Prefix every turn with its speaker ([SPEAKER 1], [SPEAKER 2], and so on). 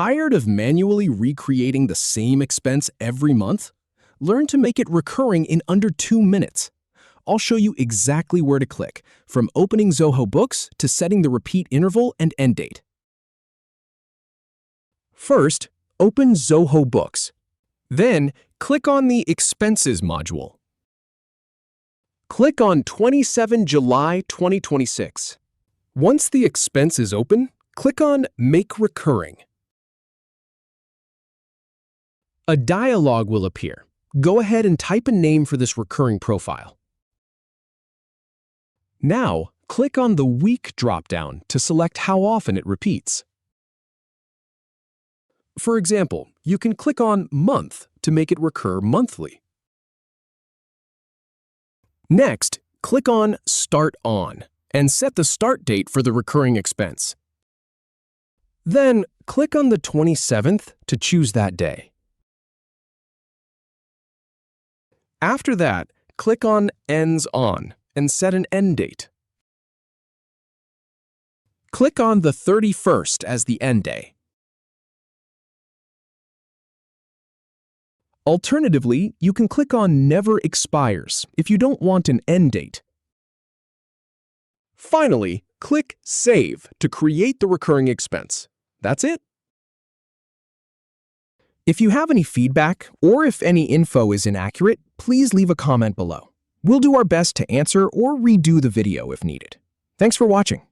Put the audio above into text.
[SPEAKER 1] Tired of manually recreating the same expense every month? Learn to make it recurring in under 2 minutes. I'll show you exactly where to click, from opening Zoho Books to setting the repeat interval and end date. First, open Zoho Books. Then, click on the Expenses module. Click on 27 July 2026. Once the expense is open, click on Make Recurring. A dialog will appear. Go ahead and type a name for this recurring profile. Now, click on the Week dropdown to select how often it repeats. For example, you can click on Month to make it recur monthly. Next, click on Start On and set the start date for the recurring expense. Then, click on the 27th to choose that day. After that, click on Ends On and set an end date. Click on the 31st as the end day. Alternatively, you can click on Never Expires if you don't want an end date. Finally, click Save to create the recurring expense. That's it. If you have any feedback or if any info is inaccurate, please leave a comment below. We'll do our best to answer or redo the video if needed. Thanks for watching.